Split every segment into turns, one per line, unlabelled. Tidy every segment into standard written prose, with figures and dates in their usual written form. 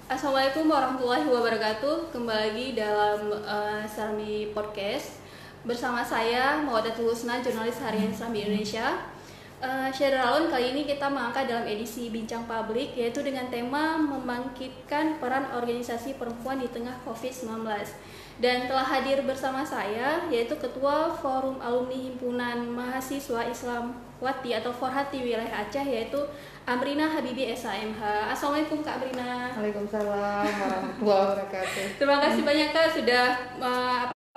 Assalamualaikum warahmatullahi wabarakatuh. Kembali lagi dalam Sarmi Podcast bersama saya Mawadatul Husna, jurnalis harian Sarmi Indonesia. Syederalun, kali ini kita mengangkat dalam edisi Bincang Publik, yaitu dengan tema membangkitkan peran organisasi perempuan di tengah COVID-19. Dan telah hadir bersama saya yaitu Ketua Forum Alumni Himpunan Mahasiswa Islam Wati atau Forhati Wilayah Aceh, yaitu Amrina Habibi SHMH. Assalamualaikum Kak Amrina.
Waalaikumsalam warahmatullahi wabarakatuh.
Terima kasih banyak Kak sudah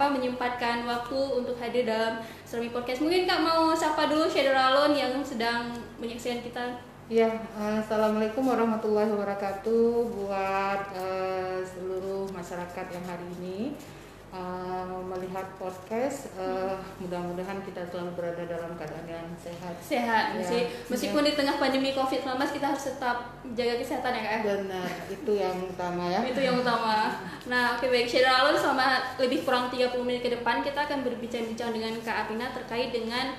menyempatkan waktu untuk hadir dalam Sarmi Podcast. Mungkin Kak mau sapa dulu Syederalun yang sedang menyaksikan kita.
Ya, assalamualaikum warahmatullahi wabarakatuh buat seluruh masyarakat yang hari ini melihat podcast. Mudah-mudahan kita selalu berada dalam keadaan yang sehat.
Sehat, ya. Meskipun di tengah pandemi COVID-19 kita harus tetap jaga kesehatan ya Kak.
Benar, itu yang utama ya.
Itu yang utama. Nah, oke, baik Syederalun, selama lebih kurang 30 menit ke depan kita akan berbincang-bincang dengan Kak Apina terkait dengan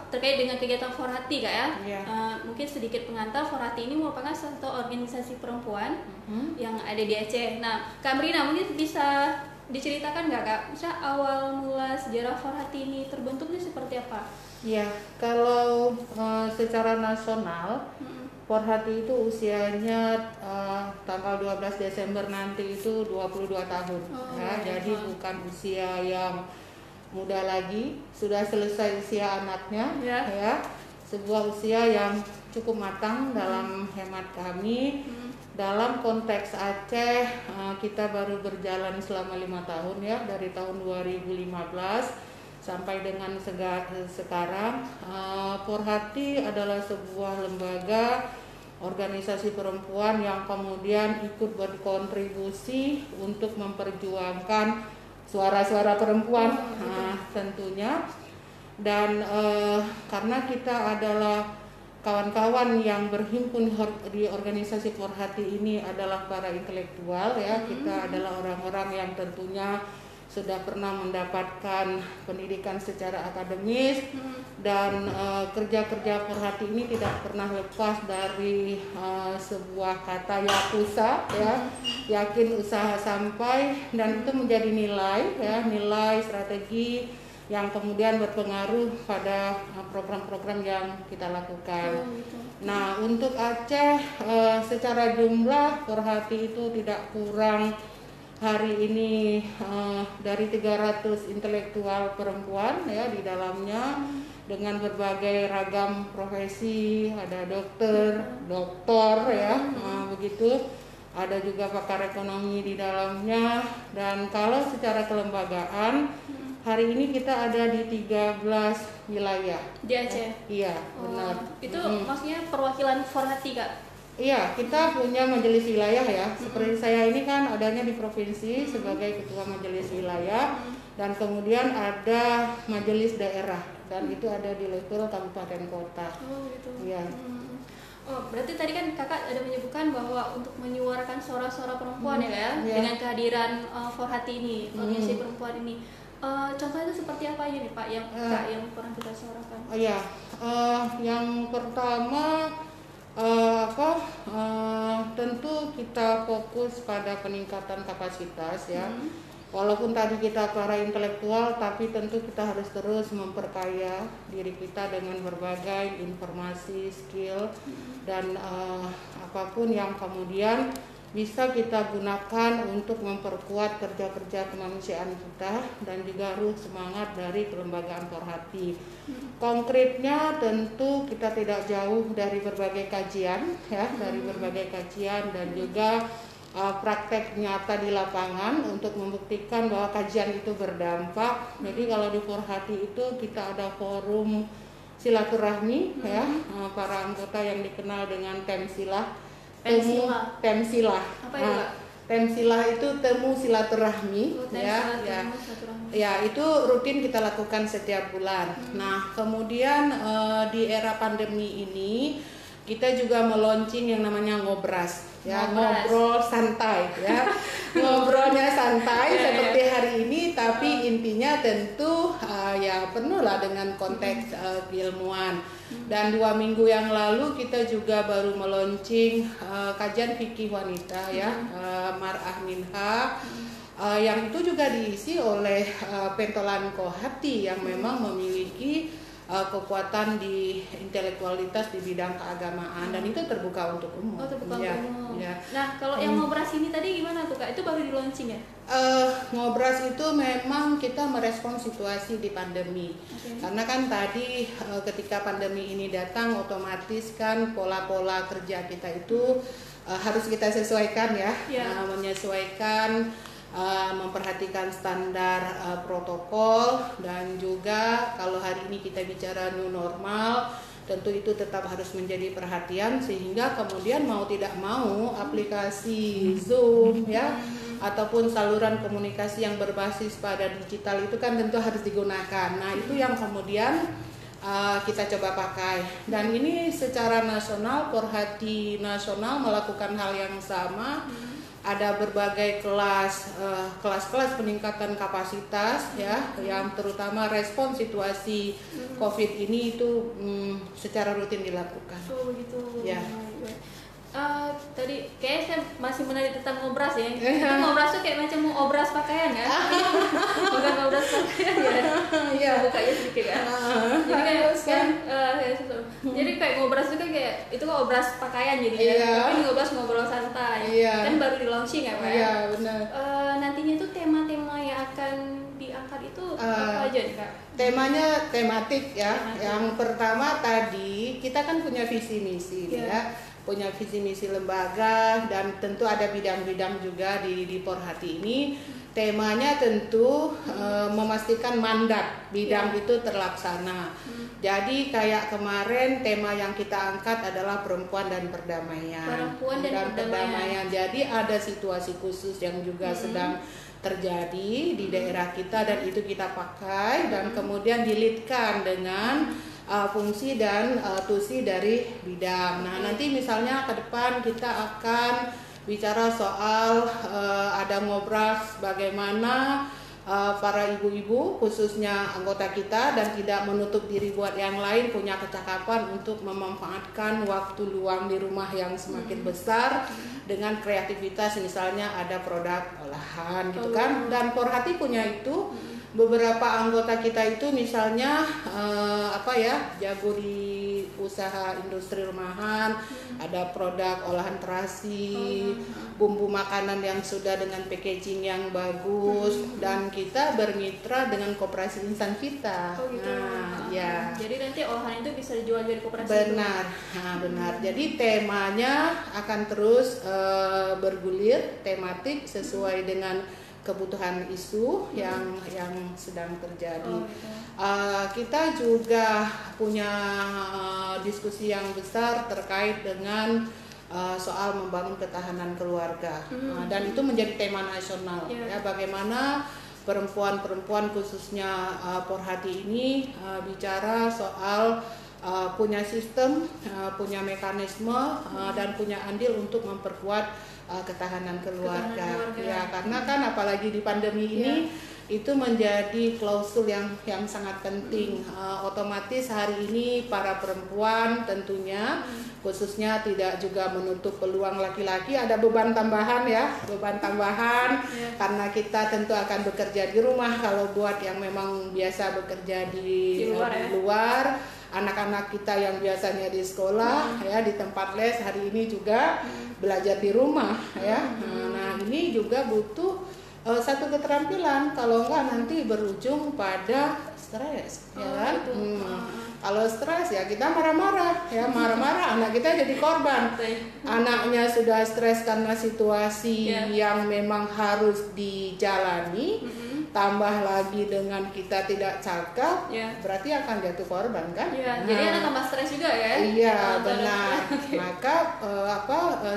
terkait dengan kegiatan Forhati Kak ya. Mungkin sedikit pengantar, Forhati ini merupakan satu organisasi perempuan yang ada di Aceh. Nah, Kak Amrina mungkin bisa diceritakan nggak Kak, misalnya awal mula sejarah Forhati ini terbentuknya seperti apa?
Ya, kalau secara nasional Forhati itu usianya tanggal 12 Desember nanti itu 22 tahun. Jadi bukan usia yang muda lagi, sudah selesai usia anaknya, ya. Sebuah usia yang cukup matang dalam hemat kami. Dalam konteks Aceh, kita baru berjalan selama 5 tahun ya, dari tahun 2015 sampai dengan sekarang. Forhati adalah sebuah lembaga organisasi perempuan yang kemudian ikut berkontribusi untuk memperjuangkan suara-suara perempuan, tentunya. Dan karena kita adalah kawan-kawan yang berhimpun di organisasi Forhati ini adalah para intelektual ya, kita adalah orang-orang yang tentunya sudah pernah mendapatkan pendidikan secara akademis, dan kerja-kerja Forhati ini tidak pernah lepas dari sebuah kata yakusa ya, yakin usaha sampai, dan itu menjadi nilai ya, nilai strategi yang kemudian berpengaruh pada program-program yang kita lakukan. Nah, untuk Aceh secara jumlah Forhati itu tidak kurang hari ini dari 300 intelektual perempuan ya di dalamnya, dengan berbagai ragam profesi, ada doktor ya, begitu. Ada juga pakar ekonomi di dalamnya. Dan kalau secara kelembagaan, hari ini kita ada di 13 wilayah
di Aceh.
Iya, benar.
Itu maksudnya perwakilan Forhati Kak?
Iya, kita punya majelis wilayah ya. Seperti saya ini kan adanya di provinsi sebagai ketua majelis wilayah, dan kemudian ada majelis daerah, dan itu ada di level kabupaten kota. Iya.
Berarti tadi kan Kakak ada menyebutkan bahwa untuk menyuarakan suara-suara perempuan ya, dengan kehadiran Forhati ini, organisasi perempuan ini. Contohnya itu seperti apa ya nih Pak yang pernah kita suarakan?
Yang pertama tentu kita fokus pada peningkatan kapasitas ya. Walaupun tadi kita para intelektual, tapi tentu kita harus terus memperkaya diri kita dengan berbagai informasi, skill, dan apapun yang kemudian bisa kita gunakan untuk memperkuat kerja-kerja kemanusiaan kita dan juga ruh semangat dari kelembagaan Forhati. Konkretnya tentu kita tidak jauh dari berbagai kajian ya, dan juga praktek nyata di lapangan untuk membuktikan bahwa kajian itu berdampak. Jadi kalau di Forhati itu kita ada forum silaturahmi ya, para anggota yang dikenal dengan Temsilah. Temsilah.
Apa itu Kak?
Temsilah itu temu silaturahmi ya, itu rutin kita lakukan setiap bulan. Nah, kemudian di era pandemi ini kita juga meluncing yang namanya ngobras ya, ngobrol santai ya. Ngobrolnya santai seperti hari ini, tapi inti intinya tentu ya penuh lah dengan konteks keilmuan. Dan 2 minggu yang lalu kita juga baru meluncing kajian fikih wanita ya, Mar'ah Minha, yang itu juga diisi oleh pentolan Kohati yang memang memiliki kekuatan di intelektualitas di bidang keagamaan, dan itu terbuka untuk umum.
Oh, terbuka
ya,
untuk umum.
Ya.
Nah, kalau yang ngobras ini tadi gimana tuh Kak? Itu baru di launching ya?
Ngobras itu memang kita merespon situasi di pandemi. Karena kan tadi ketika pandemi ini datang, otomatis kan pola-pola kerja kita itu harus kita sesuaikan ya, menyesuaikan, memperhatikan standar protokol, dan juga kalau hari ini kita bicara new normal, tentu itu tetap harus menjadi perhatian, sehingga kemudian mau tidak mau aplikasi Zoom ya ataupun saluran komunikasi yang berbasis pada digital itu kan tentu harus digunakan. Nah, itu yang kemudian kita coba pakai, dan ini secara nasional, Porhati nasional melakukan hal yang sama. Ada berbagai kelas-kelas peningkatan kapasitas ya, yang terutama respon situasi COVID ini itu secara rutin dilakukan.
Oh begitu.
Ya.
Tadi kayak saya masih menarik tentang ngobras ya. Itu ngobras tuh kayak macam mau obras pakaian kan? Bukan ngobras pakaian ya. Iya. Bukanya sedikit kan. Jadi kayak jadi kayak ngobras itu kan kayak itu kan obras pakaian jadi ya. Tapi ngobras ngobrol santai. Kan baru di launching ya Pak?
Iya benar.
Nantinya tuh tema-tema yang akan diangkat itu apa aja nih Kak?
Temanya tematik ya. Yang pertama tadi kita kan punya visi misi ya. Punya visi misi lembaga, dan tentu ada bidang-bidang juga di Porhati ini. Temanya tentu memastikan mandat bidang itu terlaksana. Jadi kayak kemarin tema yang kita angkat adalah perempuan dan perdamaian.
Perempuan dan perdamaian.
Jadi ada situasi khusus yang juga sedang terjadi di daerah kita, dan itu kita pakai dan kemudian dilitkan dengan fungsi dan tusi dari bidang. Nah, nanti misalnya ke depan kita akan bicara soal ada ngobras bagaimana para ibu-ibu khususnya anggota kita dan tidak menutup diri buat yang lain punya kecakapan untuk memanfaatkan waktu luang di rumah yang semakin besar dengan kreativitas, misalnya ada produk olahan gitu kan. Dan Porhati punya itu. Beberapa anggota kita itu misalnya jago di usaha industri rumahan, ada produk olahan terasi, bumbu makanan yang sudah dengan packaging yang bagus, dan kita bermitra dengan koperasi insan kita. Ya.
Jadi nanti olahan itu bisa dijual di koperasi.
Benar, benar. Jadi temanya akan terus bergulir tematik sesuai dengan kebutuhan isu yang sedang terjadi. Kita juga punya diskusi yang besar terkait dengan soal membangun ketahanan keluarga, dan itu menjadi tema nasional. Ya, bagaimana perempuan-perempuan khususnya Porhati ini bicara soal punya sistem, punya mekanisme, dan punya andil untuk memperkuat ketahanan keluarga. Ya, karena kan apalagi di pandemi ini itu menjadi klausul yang sangat penting. Otomatis hari ini para perempuan tentunya khususnya tidak juga menutup peluang laki-laki, ada beban tambahan karena kita tentu akan bekerja di rumah. Kalau buat yang memang biasa bekerja di luar, anak-anak kita yang biasanya di sekolah ya di tempat les hari ini juga belajar di rumah ya. Nah, ini juga butuh satu keterampilan, kalau enggak nanti berujung pada stres ya kan. Kalau stres ya kita marah-marah, anak kita jadi korban. Anaknya sudah stres karena situasi yang memang harus dijalani, tambah lagi dengan kita tidak cakap, berarti akan jatuh korban kan?
Jadi anak tambah stres juga ya?
Iya benar. Maka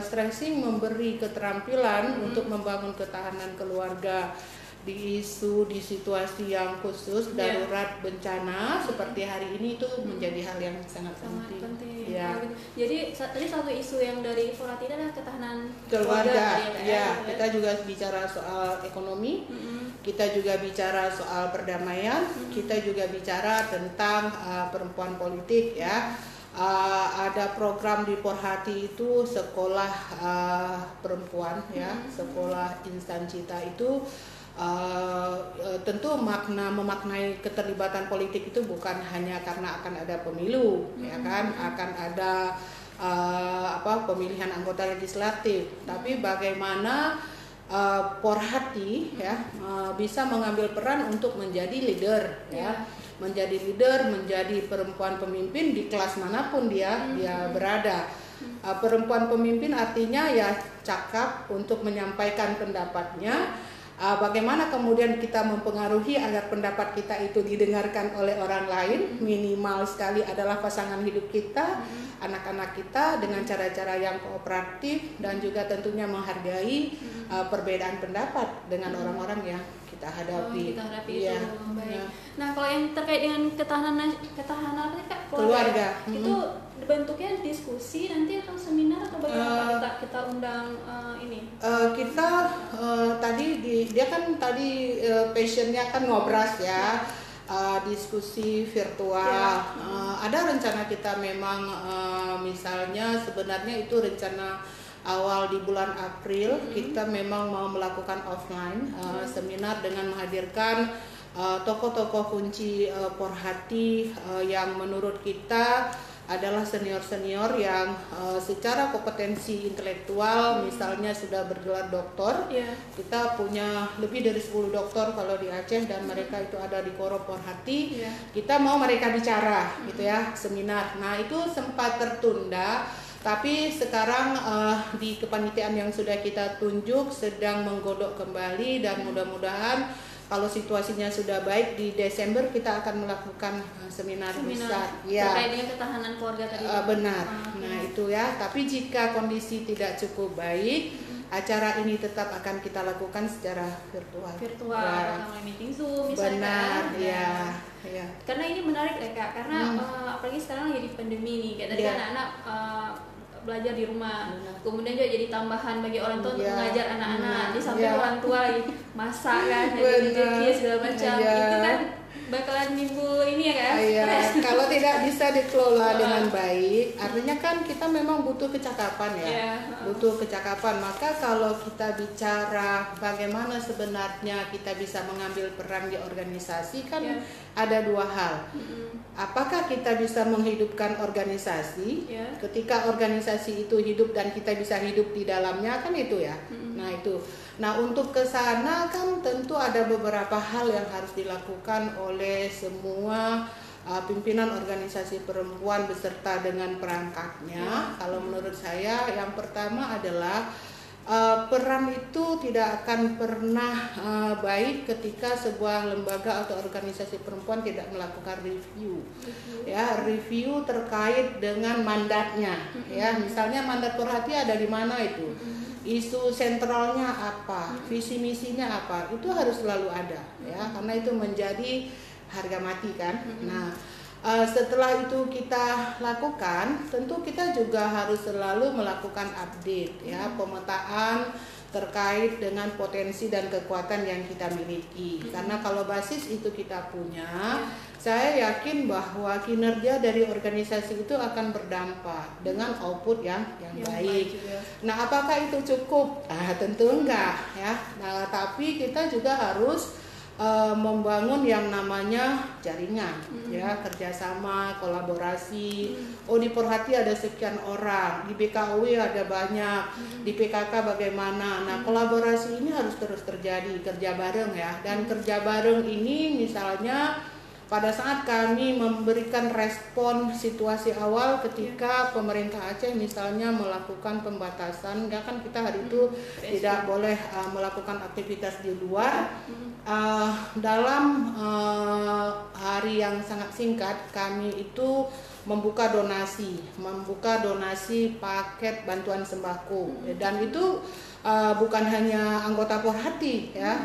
stressing memberi keterampilan untuk membangun ketahanan keluarga di situasi yang khusus darurat bencana seperti hari ini itu menjadi hal yang sangat penting. Ya.
Jadi tadi satu isu yang dari Porhati adalah ketahanan
keluarga. Ya, kita juga bicara soal ekonomi. kita juga bicara soal perdamaian, kita juga bicara tentang perempuan politik ya. Ada program di Porhati itu sekolah perempuan ya, sekolah instan cita itu tentu memaknai keterlibatan politik itu bukan hanya karena akan ada pemilu ya kan, akan ada pemilihan anggota legislatif, tapi bagaimana Porhati ya bisa mengambil peran untuk menjadi leader ya. Menjadi leader, menjadi perempuan pemimpin di kelas manapun dia berada. Perempuan pemimpin artinya ya cakap untuk menyampaikan pendapatnya. Bagaimana kemudian kita mempengaruhi agar pendapat kita itu didengarkan oleh orang lain, minimal sekali adalah pasangan hidup kita, anak-anak kita, dengan cara-cara yang kooperatif dan juga tentunya menghargai perbedaan pendapat dengan orang-orang yang kita hadapi.
Ya. Itu baik. Nah, kalau yang terkait dengan ketahanan
keluarga
itu bentuknya diskusi nanti atau seminar atau bagaimana kita undang ini?
Kita dia kan tadi passionnya kan ngobras ya, diskusi virtual. Ada rencana kita memang misalnya sebenarnya itu rencana awal di bulan April kita memang mau melakukan offline seminar dengan menghadirkan tokoh-tokoh kunci Porhati yang menurut kita adalah senior-senior yang secara kompetensi intelektual misalnya sudah bergelar doktor. Kita punya lebih dari 10 doktor kalau di Aceh dan mereka itu ada di Koro Porhati. Kita mau mereka bicara gitu ya, seminar. Nah, itu sempat tertunda. Tapi sekarang di kepanitiaan yang sudah kita tunjuk sedang menggodok kembali dan mudah-mudahan kalau situasinya sudah baik di Desember kita akan melakukan seminar besar.
Terkait dengan ketahanan keluarga tadi.
Benar. Nah itu ya. Tapi jika kondisi tidak cukup baik, acara ini tetap akan kita lakukan secara virtual.
Atau meeting Zoom misalnya.
Benar. Ya.
Karena ini menarik ya Kak. Karena apalagi sekarang lagi di pandemi nih. Kayak tadi anak-anak belajar di rumah, kemudian juga jadi tambahan bagi orang tua untuk mengajar anak-anak. Di samping orang tua masak kan, jadi segala macam, itu kan bakalan nimbul ini ya kan?
Kalau tidak bisa dikelola dengan baik, artinya kan kita memang butuh kecakapan ya, butuh kecakapan. Maka kalau kita bicara bagaimana sebenarnya kita bisa mengambil peran di organisasi kan ada dua hal. Apakah kita bisa menghidupkan organisasi? Ketika organisasi itu hidup dan kita bisa hidup di dalamnya kan itu ya. Nah untuk ke sana kan tentu ada beberapa hal yang harus dilakukan oleh semua pimpinan organisasi perempuan beserta dengan perangkatnya. Kalau menurut saya yang pertama adalah peran itu tidak akan pernah baik ketika sebuah lembaga atau organisasi perempuan tidak melakukan review terkait dengan mandatnya. Misalnya mandat Porhati ada di mana itu, isu sentralnya apa, visi misinya apa, itu harus selalu ada ya, karena itu menjadi harga mati kan. Nah setelah itu kita lakukan, tentu kita juga harus selalu melakukan update ya, pemetaan terkait dengan potensi dan kekuatan yang kita miliki. Karena kalau basis itu kita punya, saya yakin bahwa kinerja dari organisasi itu akan berdampak dengan output yang baik. Nah, apakah itu cukup? Tentu enggak ya. Nah, tapi kita juga harus membangun yang namanya jaringan ya, kerjasama, kolaborasi. Di Porhati ada sekian orang, di BKW ada banyak, di PKK bagaimana. Nah kolaborasi ini harus terus terjadi, kerja bareng ya. Dan kerja bareng ini misalnya pada saat kami memberikan respon situasi awal ketika pemerintah Aceh misalnya melakukan pembatasan, enggak kan kita hari itu tidak boleh melakukan aktivitas di luar. Dalam hari yang sangat singkat kami itu membuka donasi paket bantuan sembako, dan itu bukan hanya anggota Porhati ya.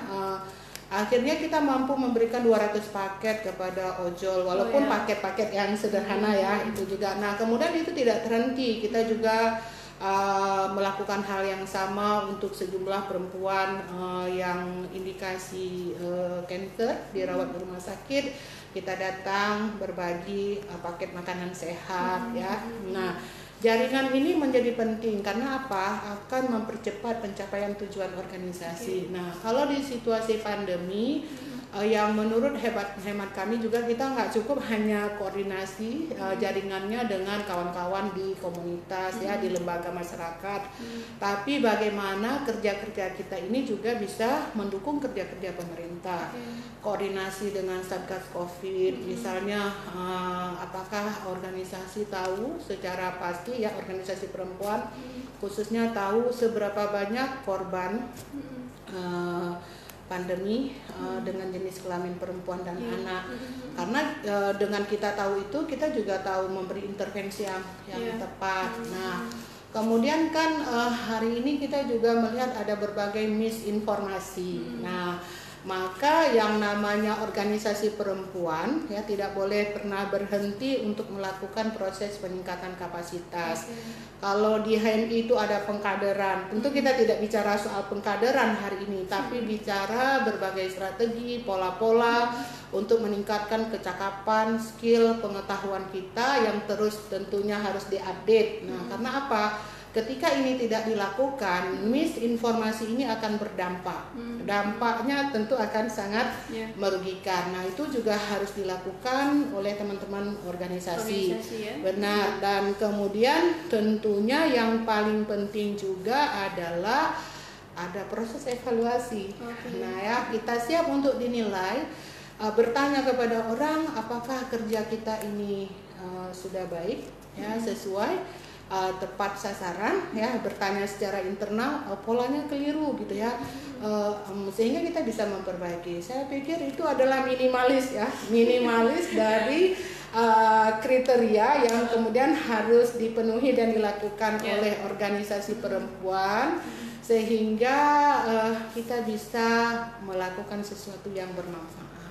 Akhirnya kita mampu memberikan 200 paket kepada ojol, walaupun paket-paket yang sederhana ya itu juga. Nah kemudian itu tidak terhenti, kita juga melakukan hal yang sama untuk sejumlah perempuan yang indikasi kanker dirawat di rumah sakit. Kita datang berbagi paket makanan sehat ya. Nah, jaringan ini menjadi penting karena apa? Akan mempercepat pencapaian tujuan organisasi. Nah, kalau di situasi pandemi yang menurut hemat kami juga kita nggak cukup hanya koordinasi jaringannya dengan kawan-kawan di komunitas ya, di lembaga masyarakat, tapi bagaimana kerja-kerja kita ini juga bisa mendukung kerja-kerja pemerintah. Koordinasi dengan Satgas Covid, misalnya apakah organisasi tahu secara pasti ya, organisasi perempuan khususnya tahu seberapa banyak korban pandemi dengan jenis kelamin perempuan dan anak. Karena dengan kita tahu itu, kita juga tahu memberi intervensi yang tepat. Nah, kemudian kan hari ini kita juga melihat ada berbagai misinformasi. Nah, maka yang namanya organisasi perempuan ya tidak boleh pernah berhenti untuk melakukan proses peningkatan kapasitas. Kalau di HMI itu ada pengkaderan, tentu kita tidak bicara soal pengkaderan hari ini, tapi bicara berbagai strategi, pola-pola untuk meningkatkan kecakapan, skill, pengetahuan kita yang terus tentunya harus diupdate. Nah, karena apa? Ketika ini tidak dilakukan, misinformasi ini akan berdampak. Dampaknya tentu akan sangat merugikan. Nah, itu juga harus dilakukan oleh teman-teman organisasi. Benar. Dan kemudian tentunya yang paling penting juga adalah ada proses evaluasi. Nah ya, kita siap untuk dinilai, bertanya kepada orang apakah kerja kita ini sudah baik, ya sesuai, tepat sasaran, ya bertanya secara internal, polanya keliru gitu ya, sehingga kita bisa memperbaiki. Saya pikir itu adalah minimalis ya, minimalis dari kriteria yang kemudian harus dipenuhi dan dilakukan oleh organisasi perempuan, sehingga kita bisa melakukan sesuatu yang bermanfaat.